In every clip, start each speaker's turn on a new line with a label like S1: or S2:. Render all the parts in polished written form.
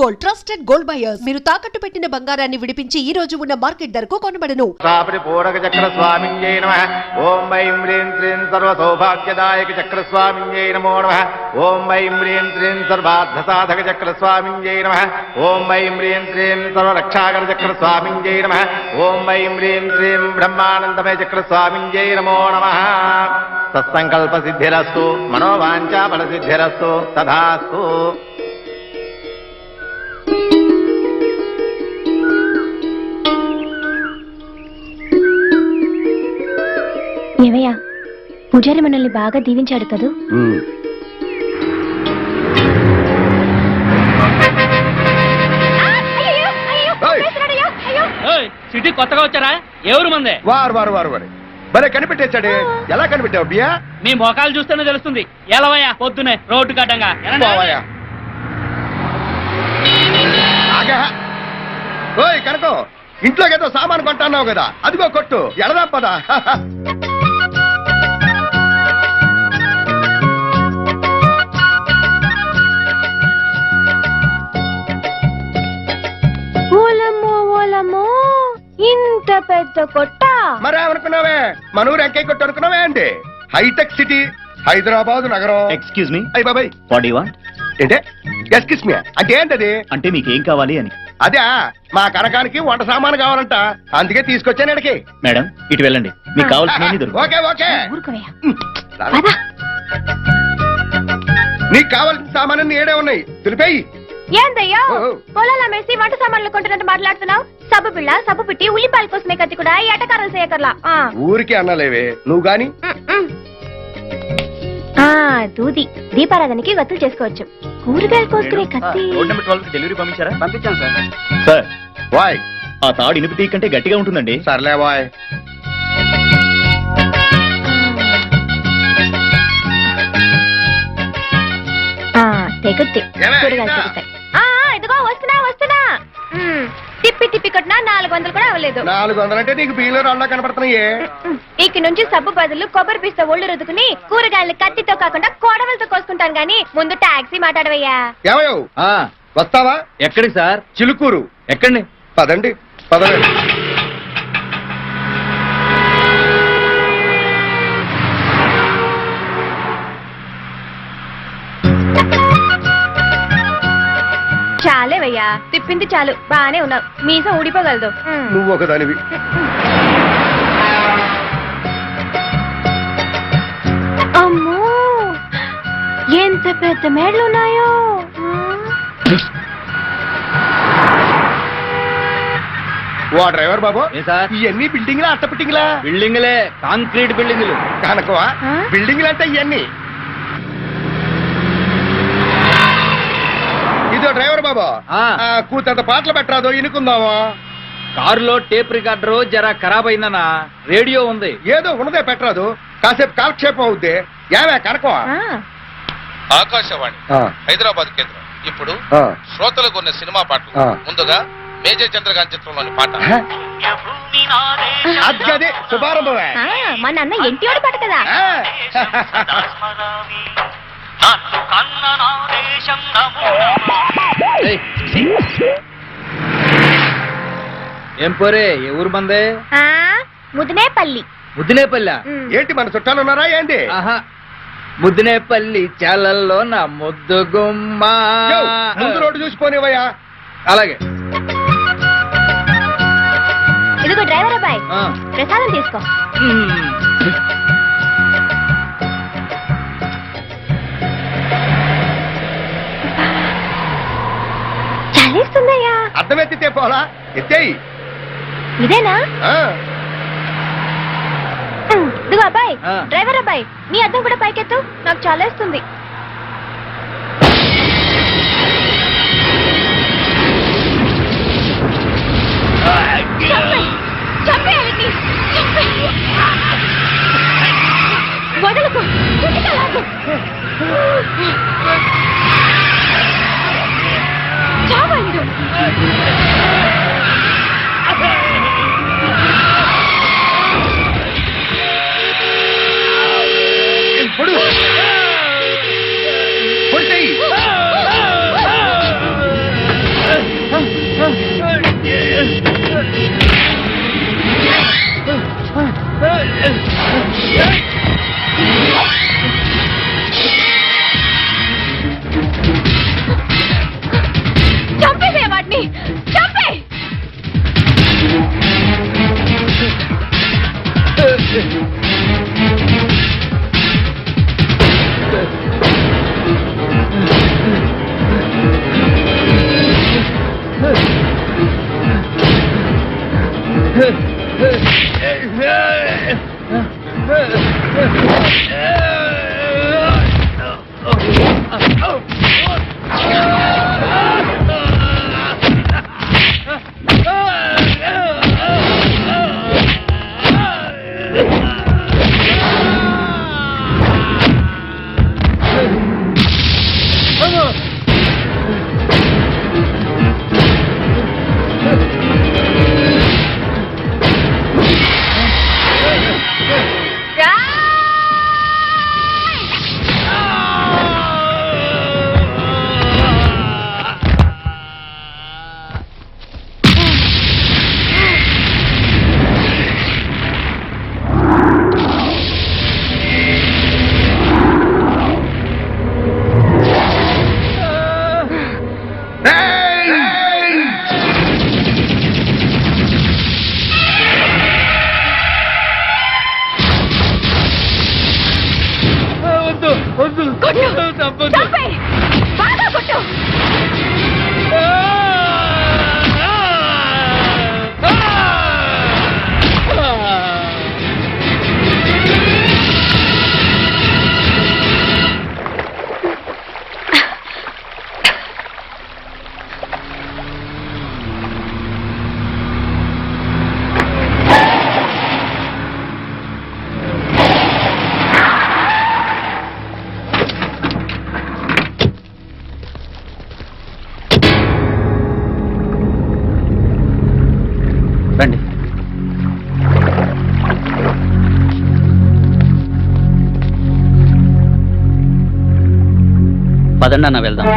S1: Gold, trusted gold buyers. మీరు తాకట్టు పెట్టిన బంగారాన్ని విడిపించి ఈ రోజు ఉన్న మార్కెట్ ధరకు కొనబడను.
S2: పూరక చక్ర స్వామింజై నమః. ఓం ఐం హ్రీం శ్రీం సర్వ సౌభాగ్యదాయక చక్ర స్వామింజై నమో నమః. ఓం ఐం హ్రీం శ్రీం సర్వార్థ సాధక చక్ర స్వామింజై నమః. ఓం ఐం హ్రీం శ్రీం సర్వ రక్షాకర చక్ర స్వామింజై నమః. ఓం ఐం హ్రీం శ్రీం బ్రహ్మానందమయ చక్ర స్వామింజై నమో నమః. సత్సంకల్ప సిద్ధిరస్తు, మనోవాంఛా ఫల సిద్ధిరస్తు, తథాస్తు.
S3: ఏమయ్యా, పూజారి మనల్ని బాగా దీవించాడు కదూ.
S4: సిటీ కొత్తగా వచ్చారా? ఎవరు మందే?
S2: వారు వారు వారు వారు భలే కనిపెట్టేశాడే. ఎలా కనిపెట్టావు బియ్యా?
S4: మీ మొఖాలు చూస్తేనే తెలుస్తుంది. ఎలవయ్యా పొద్దునే రోడ్డు కట్టంగా.
S2: ఓయ్ కనుకో, ఇంట్లోకి ఏదో సామాను కొంటున్నావు కదా, అదిగో కొట్టు. ఎడదా పదా.
S3: ఇంత పెద్ద కొట్ట
S2: మరేమనుకున్నావే? మన ఊరు ఎంకై కొట్టు అనుకున్నావే అండి? హైటెక్ సిటీ హైదరాబాద్ నగరం.
S5: ఎక్స్క్యూజ్ మీ,
S2: అయ్యి బాబాయ్,
S5: వాట్ యు వాంట్?
S2: ఏంటే ఎక్స్క్యూజ్ మీ అంటే ఏంటది?
S5: అంటే మీకు ఏం కావాలి అని.
S2: అదే మా కనకానికి వంట సామాను కావాలంట, అందుకే తీసుకొచ్చాను ఇక్కడికి.
S5: మేడం ఇటు వెళ్ళండి, మీకు కావాల్సిన
S2: ఓకే ఓకే.
S3: ఊరుకోవయ్యా.
S2: నీకు కావాల్సిన సామాను ఏడే ఉన్నాయి, తెలిపేయి.
S3: ఏందయ్యా పొలాలు అమ్మేసి వంట సామాన్లు కొంటున్నట్టు మాట్లాడుతున్నావు? సబ్బు పిల్ల, సబ్బు పిట్టి, ఉల్లిపాయల కోసమే కత్తి కూడా ఎటకారాలు చేయకర్లా.
S2: ఊరికి అన్నలేవే నువ్వు గాని.
S3: దూది దీపారాధనకి గత్తులు చేసుకోవచ్చు. కూరగాయలు కోసుకునే కత్తి.
S5: రోడ్ నెంబర్ 12 కి డెలివరీ పంపించారా?
S4: పంపించాను సార్.
S5: సార్
S2: వాయ్,
S5: ఆ తాడు ఇనుపు తీగ కంటే గట్టిగా ఉంటుందండి.
S2: సర్లే వాయ్.
S3: తెగుద్ది, కూరగాయలు తెగుతాయి. ఇదిగో వస్తున్నా వస్తున్నా. తిప్పి తిప్పి కొట్టినా 400 కూడా అవ్వలేదు.
S2: 400 అంటే నీకు బియ్యంలో రాళ్ళ కనపడుతున్నాయే.
S3: ఇక నుంచి సబ్బు బదులు కొబ్బరి పిస్త ఒళ్ళు రుద్దుకుని కూరగాయలు కత్తితో కాకుండా కోడవలతో కోసుకుంటాను గానీ ముందు టాక్సీ మాట్లాడవయ్యా.
S2: ఏమయ్యో వస్తావా?
S5: ఎక్కడికి సార్?
S2: చిలుకూరు.
S5: ఎక్కడి?
S2: పదండి పదండి.
S3: చాలేవయ్యా, తిప్పింది చాలు. బానే ఉన్నావు, మీసం ఊడిపోగలదు.
S2: నువ్వు ఒకదానివి.
S3: అమ్మో, ఎంత పెద్ద మేడలు ఉన్నాయో.
S2: ఓ డ్రైవర్ బాబు,
S5: సార్
S2: ఇవన్నీ బిల్డింగ్లా అట్ట బిల్డింగ్లా?
S5: బిల్డింగ్లే, కాంక్రీట్ బిల్డింగ్లు.
S2: కనుకవా బిల్డింగ్లు అంటే ఇవన్నీ. ఇదో డ్రైవర్ బాబు, కూతంత పాటలు పెట్టరాదో ఇనుకుందామా?
S5: కారులో టేప్ రికార్డర్ జరా ఖరాబ్ అయిందనా. రేడియో ఉంది.
S2: ఏదో ఉన్నదే పెట్టరాదు, కాసేపు కాలక్షేపం అవుద్ది. ఏమే కనుకవా?
S6: ఆకాశవాణి హైదరాబాద్ కేంద్రం ఇప్పుడు శ్రోతలకు ఉన్న సినిమా పాటలు. ముందుగా మేజర్ చంద్రకాంత్ చిత్రంలోని పాట.
S2: అదే శుభారంభమే.
S3: మా నాన్న ఎంటివాడు పాట కదా.
S5: ఏం పోరే, ఏ ఊరు మందే?
S3: ముదినేపల్లి.
S5: ముద్దినేపల్లి?
S2: ఏంటి మన చుట్టాలు ఉన్నారా ఏంటి?
S5: ముద్దినేపల్లి చాలల్లో నా ముద్దు గుమ్మ.
S2: ముందు రోడ్డు చూసిపోనివయ్యా.
S5: అలాగే.
S3: ఇదిగో డ్రైవర్ అబ్బాయి, ప్రసాదం తీసుకో. చలిస్తుందయ్యా.
S2: అర్థం ఎత్తితే పోలా, ఎత్తేయి.
S3: ఇదేనా? ఇదిగో అబ్బాయి, డ్రైవర్ అబ్బాయి, నీ అద్దం కూడా పైకెత్తు, నాకు చాలేస్తుంది. వదలకు, చావాలి.
S5: రండి. పదండి అన్న వెళ్దాం.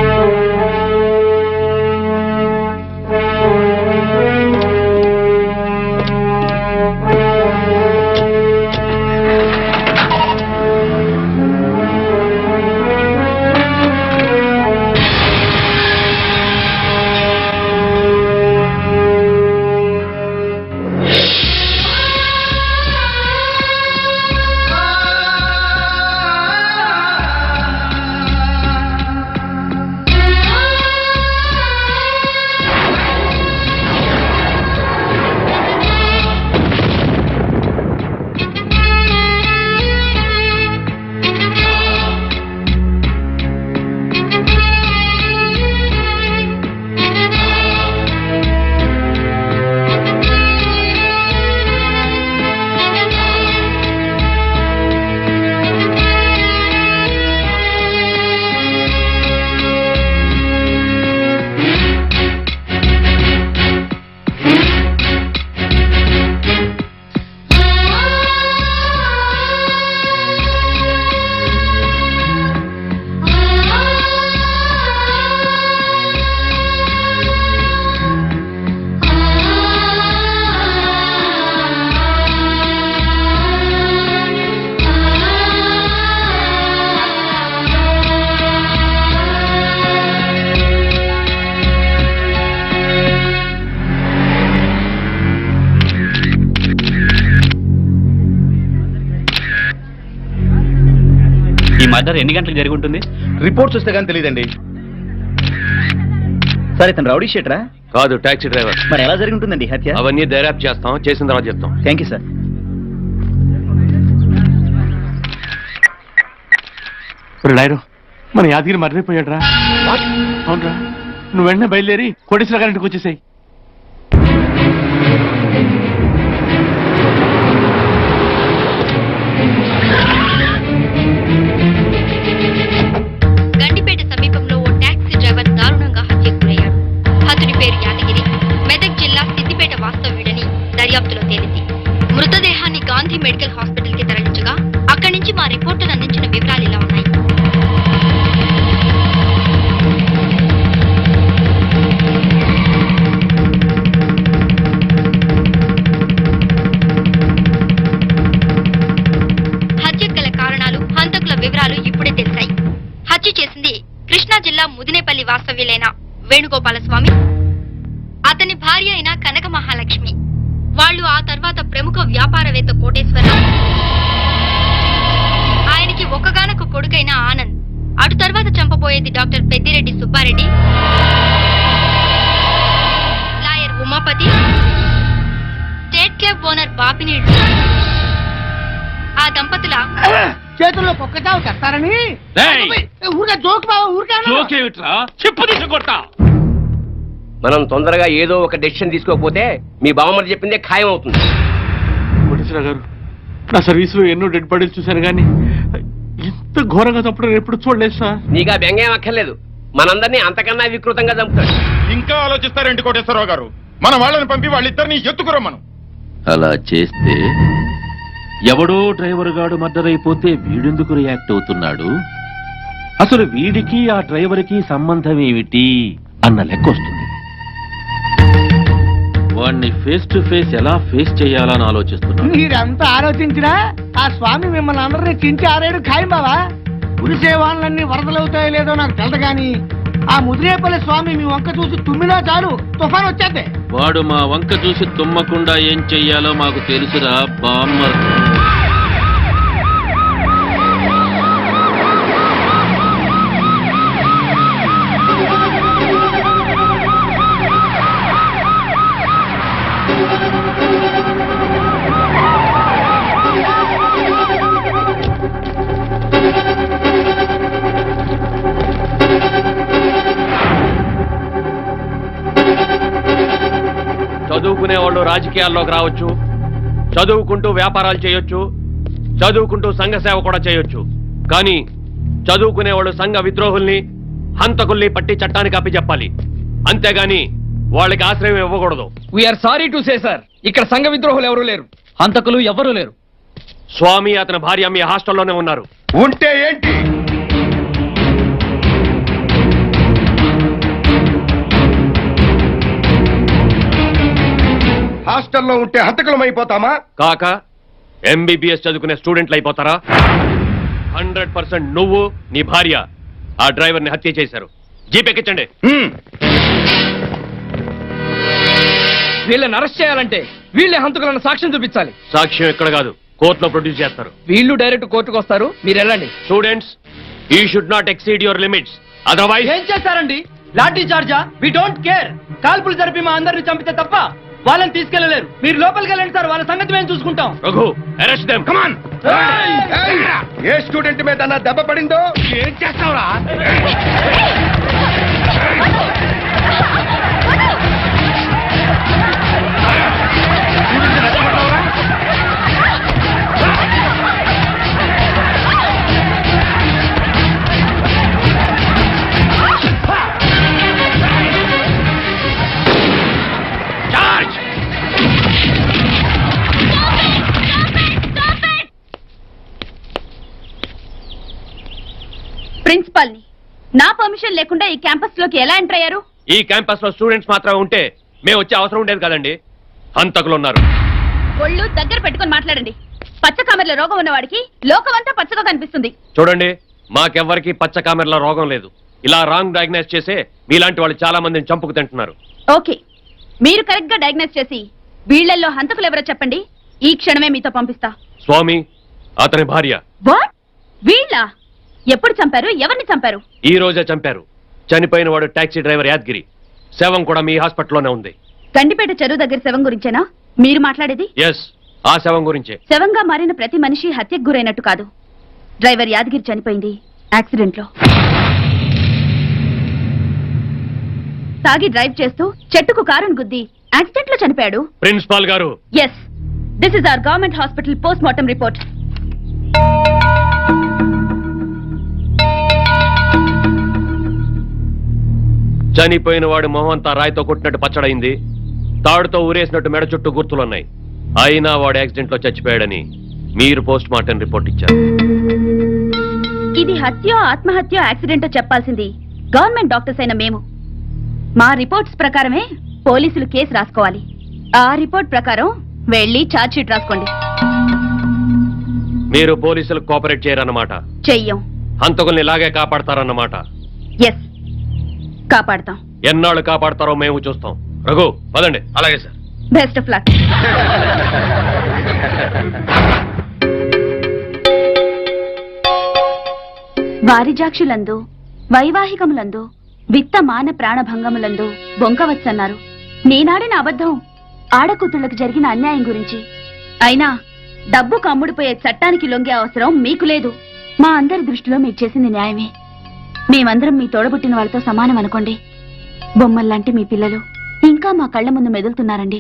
S4: ఈ మర్డర్ ఎన్ని గంటలకు జరిగి ఉంటుంది?
S2: రిపోర్ట్స్ వస్తే కానీ తెలియదండి.
S5: సరే, తను రౌడీ షీటరా?
S7: కాదు, టాక్సీ డ్రైవర్.
S5: మరి ఎలా జరిగి ఉంటుందండి హత్య?
S7: అవన్నీ దర్యాప్తు చేస్తాం, చేసిన తర్వాత చెప్తాం.
S5: Thank you sir.
S8: లాయరు, మన యాదగిరి మర్రిపోయాడురా. అవునరా, నువ్వు వెంటనే బయలుదేరి కోటేశ్వర గారింటికి వచ్చేసాయి.
S3: గండిపేట సమీపంలో ఓ టాక్సీ డ్రైవర్ దారుణంగా హత్యకు గురయ్యాడు. హతుడి పేరు యాదగిరి, మెదక్ జిల్లా సిద్దిపేట వాస్తవ్యుడని దర్యాప్తులో తేలింది. మృతదేహాన్ని గాంధీ మెడికల్ హాస్పిటల్ కి తరలించగా అక్కడి నుంచి మా రిపోర్టర్ అందించిన వివరాలు ఇలా ఉన్నాయి. హత్యకు గల కారణాలు, హంతకుల వివరాలు ఇప్పుడే తెలిసాయి. హత్య చేసింది కృష్ణా జిల్లా ముదినేపల్లి వాస్తవ్యులైన వేణుగోపాలస్వామి, అతని భార్య అయిన కనక మహాలక్ష్మి. వాళ్ళు ఆ తర్వాత ప్రముఖ వ్యాపారవేత్త కోటేశ్వరరావు, ఆయనకి ఒక్కగానొక్క కొడుకైన ఆనంద్, అటు తర్వాత చంపబోయేది doctor Peddireddy Subbareddy, lawyer Umapathi, state club owner Bapineedu. ఆ దంపతుల
S4: చేతుల్లో పొక్కచావు చేస్తారని చెప్పు తీసుకొట్టా.
S7: మనం తొందరగా ఏదో ఒక డెసిషన్ తీసుకోకపోతే మీ బావమరి చెప్పిందే ఖాయం అవుతుంది.
S8: కోటేశ్వర గారు, నా సర్వీసులో ఎన్నో డెడ్ బాడీలు చూశాను కానీ ఇంత ఘోరంగా చంపడం ఎప్పుడు చూడలేదు సార్.
S7: నీకు ఆ బెంగేం అక్కర్లేదు, మనందరినీ అంతకన్నా వికృతంగా చంపుతాడు.
S2: ఇంకా ఆలోచిస్తారేంటి కోటేశ్వరరావు గారు? మన వాళ్ళని పంపి వాళ్ళిద్దరిని ఎత్తుకురమ్మను.
S9: అలా చేస్తే ఎవడో డ్రైవర్ గాడు మర్డర్ అయిపోతే వీడెందుకు రియాక్ట్ అవుతున్నాడు, అసలు వీడికి ఆ డ్రైవర్కి సంబంధం ఏమిటి అన్న లెక్క వస్తుంది. వాడిని ఫేస్ టు ఫేస్ ఎలా ఫేస్ చేయాలని ఆలోచిస్తున్నాడు.
S4: మీరంతా ఆలోచించినా ఆ స్వామి మిమ్మల్ని అందరినీ చించి ఆరేడు ఖాయం బావా. కురిసే వాళ్ళన్నీ వరదలవుతాయో లేదో నాకు తెలదు గాని ఆ ముదిరేపల్లి స్వామి మీ వంక చూసి తుమ్మినా చాలు తుఫాన్ వచ్చేద్దే.
S9: వాడు మా వంక చూసి తుమ్మకుండా ఏం చెయ్యాలో మాకు తెలుసురా బామ్మర్.
S7: చదువుకునే వాళ్ళు రాజకీయాల్లోకి రావచ్చు, చదువుకుంటూ వ్యాపారాలు చేయొచ్చు, చదువుకుంటూ సంఘ సేవ కూడా చేయొచ్చు. కానీ చదువుకునే వాళ్ళు సంఘ విద్రోహుల్ని, హంతకుల్ని పట్టి చట్టానికి అప్పచెప్పాలి. అంతేగాని వాళ్ళకి ఆశ్రయం ఇవ్వకూడదు.
S5: We are sorry to say sir, ఇక్కడ సంఘ విద్రోహులు ఎవరూ లేరు, హంతకులు ఎవరూ లేరు.
S7: స్వామి అతని భార్య మీ హాస్టల్లోనే ఉన్నారు.
S2: ఉంటే ఏంటి? హాస్టల్లో ఉంటే హంతకులం అయిపోతామా?
S7: కాక ఎంబీబీఎస్ చదువుకునే స్టూడెంట్లు అయిపోతారా? 100% నువ్వు నీ భార్య ఆ డ్రైవర్ ని హత్య చేశారు. జీపెక్కించండి.
S5: వీళ్ళని అరెస్ట్ చేయాలంటే వీళ్ళే హంతకులను సాక్ష్యం చూపించాలి.
S7: సాక్ష్యం ఇక్కడ కాదు, కోర్టులో ప్రొడ్యూస్ చేస్తారు.
S5: వీళ్ళు డైరెక్ట్ కోర్టుకు వస్తారు, మీరు వెళ్ళండి.
S7: Students, you should not exceed your limits, otherwise.
S5: ఏం చేస్తారండి? లాఠీ చార్జా? We don't care. కాల్పులు జరిపి మా అందరిని చంపితే తప్ప వాళ్ళని తీసుకెళ్లలేరు. మీరు లోపలికి వెళ్ళండి సార్, వాళ్ళ సంగతి మేము చూసుకుంటాం.
S7: Raghu, arrest them. Come on.
S2: A student మీద నా దెబ్బ పడిందో ఏం చేస్తావురా?
S3: ప్రిన్సిపాల్ ని నా పర్మిషన్ లేకుండా ఈ క్యాంపస్ లోకి ఎలా ఎంటర్ అయ్యారు?
S7: ఈ క్యాంపస్ లో స్టూడెంట్స్ మాత్రమే ఉంటే మేము వచ్చే అవసరం ఉండేది కదండి. హంతకులు ఉన్నారు.
S3: ఒళ్ళు దగ్గర పెట్టుకొని మాట్లాడండి. పచ్చ కామెర్ల రోగం ఉన్నవాడికి లోకమంతా పచ్చగా కనిపిస్తుంది.
S7: చూడండి, మాకెవ్వరికి పచ్చ కామెర్ల రోగం లేదు. ఇలా రాంగ్ డయాగ్నైజ్ చేసే మీలాంటి వాళ్ళు చాలా మందిని చంపుకు తింటున్నారు.
S3: ఓకే, మీరు కరెక్ట్ గా డయాగ్నైజ్ చేసి వీళ్ళల్లో హంతకులు ఎవరో చెప్పండి. ఈ క్షణమే మీతో పంపిస్తా.
S7: స్వామి, అతని భార్య.
S3: వాట్? వీళ్ళ? ఎప్పుడు చంపారు? ఎవరిని చంపారు?
S7: ఈ రోజే చంపారు. చనిపోయిన వాడు టాక్సీ డ్రైవర్ యాద్గిరి. శవం కూడా మీ హాస్పిటల్లోనే ఉంది.
S3: గండిపేట చెరువు దగ్గర శవం గురించేనా మీరు మాట్లాడేది?
S7: ఎస్, ఆ శవం గురించే.
S3: శవంగా మారిన ప్రతి మనిషి హత్యకు గురైనట్టు కాదు. డ్రైవర్ యాదగిరి చనిపోయింది యాక్సిడెంట్ లో. తాగి డ్రైవ్ చేస్తూ చెట్టుకు కారును గుద్ది యాక్సిడెంట్ లో చనిపోయాడు.
S7: ప్రిన్సిపాల్ గారు.
S3: Yes, this is our government hospital post mortem report.
S7: చనిపోయిన వాడి మొహం అంతా రాయితో కొట్టినట్టు పచ్చడైంది. తాడుతో ఊరేసినట్టు మెడ చుట్టూ గుర్తులున్నాయి. అయినా వాడు యాక్సిడెంట్ లో చచ్చిపోయాడని మీరు పోస్ట్ మార్టం రిపోర్ట్ ఇచ్చారు.
S3: ఇది హత్యో ఆత్మహత్యో యాక్సిడెంటో చెప్పాల్సింది గవర్నమెంట్ డాక్టర్స్ అయిన మేము. మా రిపోర్ట్స్ ప్రకారమే పోలీసులు కేసు రాసుకోవాలి. ఆ రిపోర్ట్ ప్రకారం వెళ్ళి ఛార్జ్ షీట్ రాసుకోండి.
S7: మీరు పోలీసులకు కోఆపరేట్ చేయరన్నమాట.
S3: చెయ్యం.
S7: హంతకుల్ని ఇలాగే కాపాడతారన్నమాట.
S3: ఎస్, కాపాడతాం.
S7: ఎన్నాళ్ళు కాపాడతారో మేము చూస్తాం. రఘు, పదండి.
S6: అలాగే సార్.
S3: Best of luck. వారిజాక్షులందు వైవాహికములందు విత్త మాన ప్రాణభంగములందు బొంకవచ్చన్నారు. నేనాడిన అబద్ధం ఆడకూతుళ్లకు జరిగిన అన్యాయం గురించి. అయినా డబ్బుకు అమ్ముడుపోయే చట్టానికి లొంగే అవసరం మీకు లేదు. మా అందరి దృష్టిలో మీకు చేసింది న్యాయమే. మేమందరం మీ తోడబుట్టిన వాళ్ళతో సమానం అనుకోండి. బొమ్మల్లాంటి మీ పిల్లలు ఇంకా మా కళ్ల ముందు మెదులుతున్నారండి.